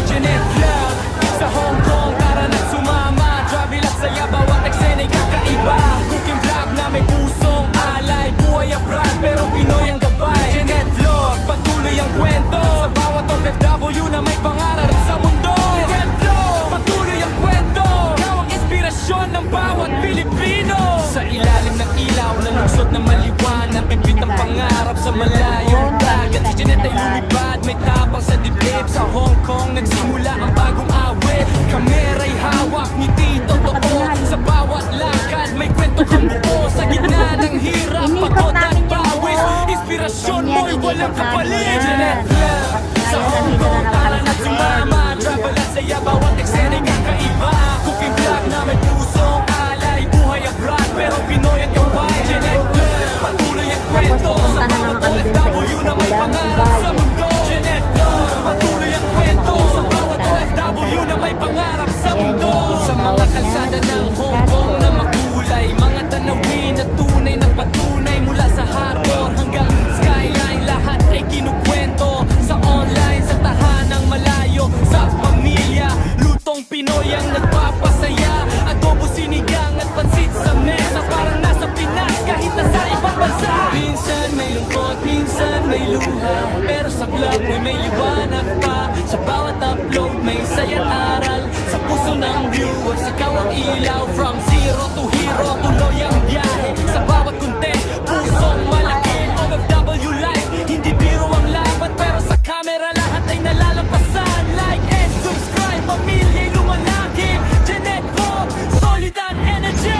Jeanette Vlog sa Hong Kong, tara na sumama. Travel at saya, bawat eksena'y kakaiba. Cooking vlog na may pusong alay. Buhay abroad pero Pinoy ang gabay. Jeanette Vlog, patuloy ang kwento sa bawat OFW na may pangarap sa mundo. Jeanette Vlog, patuloy ang kwento, ikaw ang inspirasyon ng bawat Pilipino. Sa ilalim ng ilaw na lungsod na maliwanag, bibit ang pangarap sa malayong dagat. Si Jeanette ay lumipad, may tapang sa dibdib. Sa Hong Kong nagsimula ang bagong awit. Kamera'y hawak, ngiti totoo. Sa bawat lakad may kwento kang buo. Sa gitna ng hirap, pagod at pawis, inspirasyon mo'y walang kapalit. Jeanette Vlog sa Hong Kong, tara na sumama. Travel at saya, bawat eksena'y kakaiba. Cooking vlog na may pusong alay. Buhay abroad pero Pinoy ang gaway. Jeanette Vlog, patuloy ang kwento sa bawat OFW na may pangarap sa mundo. Jeanette Vlog, patuloy ang kwento sa bawat OFW na may pangarap sa mundo. Sa mga kalsada ng Hong Kong na makulay, mga tanawin na tunay na patunay. Mula sa harbor hanggang skyline, lahat ay kinukwento. Sa online, sa tahanang malayo, sa pamilya, lutong Pinoy ang nagpapasaya. Adobo, sinigang at pansit sa mesa, parang nasa Pinas kahit nasa ibang bansa. Minsan may lungkot, minsan may luha, pero sa vlog mo'y may liwanag pa. Sa bawat upload may saya't aral. Sa puso ng viewers, ikaw ang ilaw. From zero to hero, tuloy ang biyahe. Sa bawat content, pusong malaki. OFW life, hindi biro ang laban, pero sa camera lahat ay nalalampasan. Like and subscribe, pamilya'y lumalaki. Jeanette Vlog, solid and energy.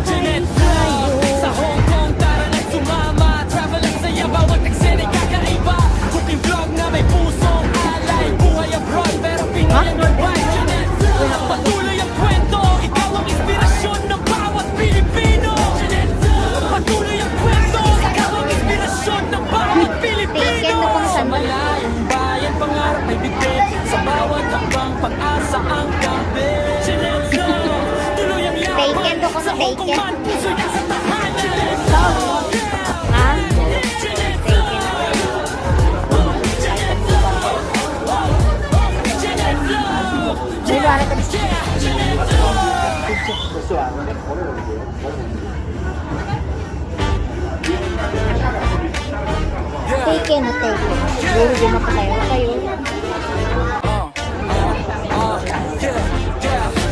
Jeanette Vlog sa Hong Kong, tara na sumama. Travel at saya, bawat eksena'y kakaiba. Cooking vlog na may pusong alay. Buhay abroad pero Pinoy ang gabay. Jeanette Vlog, patuloy ang kwento, ikaw ang inspirasyon ng bawat Pilipino. Jeanette Vlog, patuloy ang kwento, ikaw ang inspirasyon ng bawat Pilipino. Sa malayong bayan, pangarap may bigay. Sa bawat hakbang, pag-asa ang gabi. Jeanette Vlog, tuloy ang laban. Sa Hong Kong man, puso yan sa tahanan. Jeanette Vlog, Jeanette Vlog, Jeanette Vlog, Jeanette Vlog, Jeanette Vlog. Taken na taken. Siguro gumapalayo kayo.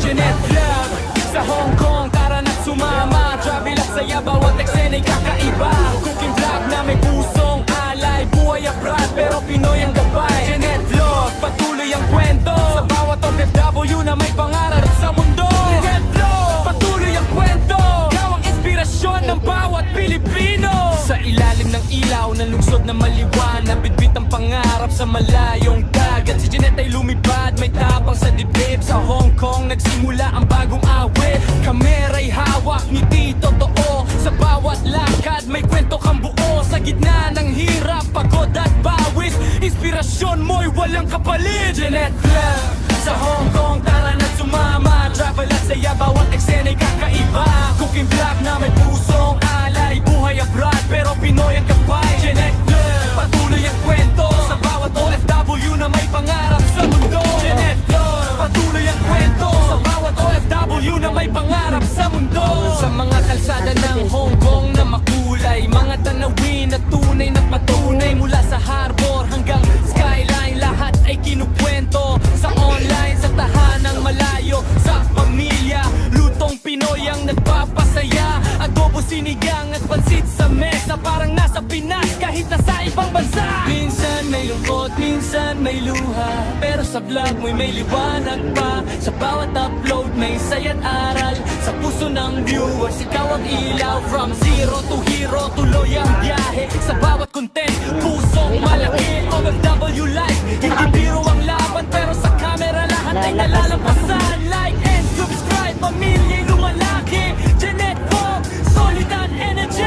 Jeanette Vlog sa Hong Kong, tara na sumama. Travel at saya, bawat eksena'y kakaiba. Cooking vlog na may pusong alay. Buhay abroad pero Pinoy ang gabay. Jeanette Vlog, patuloy ang kwento sa bawat OFW na may pangarap sa mundo. Jeanette Vlog, patuloy ang kwento, ikaw ang inspirasyon ng bawat Pilipino. Sa ilalim ng ilaw ng lungsod na maliwanag, bitbit ang pangarap sa malayong dagat. Si Jeanette ay lumipad, may tapang sa dibdib. Sa Hong Kong nagsimula ang bagong awit. Kamera'y hawak, ngiti totoo. Sa bawat lakad may kwento kang buo. Sa gitna ng hirap, pagod at bawis, inspirasyon mo'y walang kapalit. Jeanette Vlog sa Hong Kong, tara na sumama. Travel at saya, bawat eksena'y kakaiba. Cooking vlog na may pusong alay. Buhay abroad pero Pinoy ang gabay. Jeanette Vlog, patuloy ang kwento sa bawat OFW na may pangarap sa mundo. Jeanette Vlog, patuloy ang kwento sa bawat OFW na may pangarap sa mundo. Sa mga kalsada ng Hong Kong na makulay, mga tanawin na tunay na patunay. Mula sa harbor hanggang skyline, lahat ay kinukwento. Sa online, sa tahanang malayo, sa pamilya, lutong Pinoy ang nagpapasaya. Adobo, sinigang at pansit sa mesa, parang nasa Pinas kahit nasa ibang bansa. Minsan may lungkot, minsan may luha, pero sa vlog mo'y may liwanag pa. Sa bawat upload may saya't aral. Sa puso ng viewers, ikaw ang ilaw. From zero to hero, tuloy ang biyahe. Sa bawat content, pusong malaki. OFW life, hindi biro ang laban, pero sa camera lahat ay nalalampasan. Like and subscribe, pamilya'y lumalaki. Jeanette Vlog, solid and energy.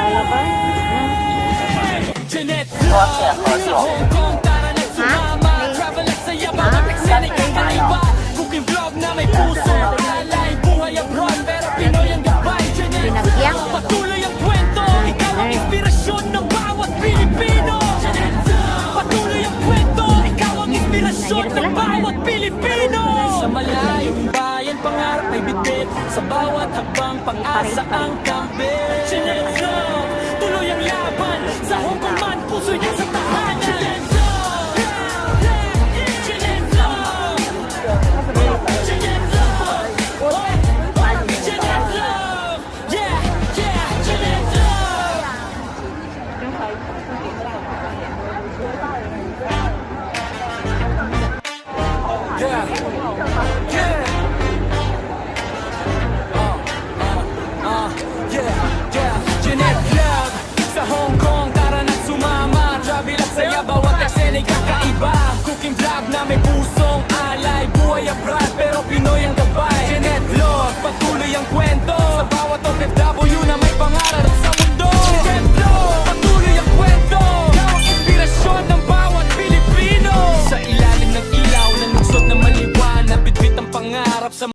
Jeanette Vlog sa Hong Kong, tara na sumama. Travel at saya, bawat eksena'y kakaiba. Cooking vlog na may puso alay. Buhay abroad pero Pinoy ang gabay. Jeanette Vlog, patuloy ang Sa bawat hakbang pag-asa ang kampi Chinenzo, tuloy ang laban Sa Hong Kong man, puso niya sa tahanan Chinenzo, Chinenzo, Chinenzo, Chinenzo, yeah, yeah, Chinenzo. Yeah, yeah. Jeanette Vlog Sa Hong Kong, tara na sumama Travel at saya, bawat eksena'y kakaiba Cooking vlog na may puso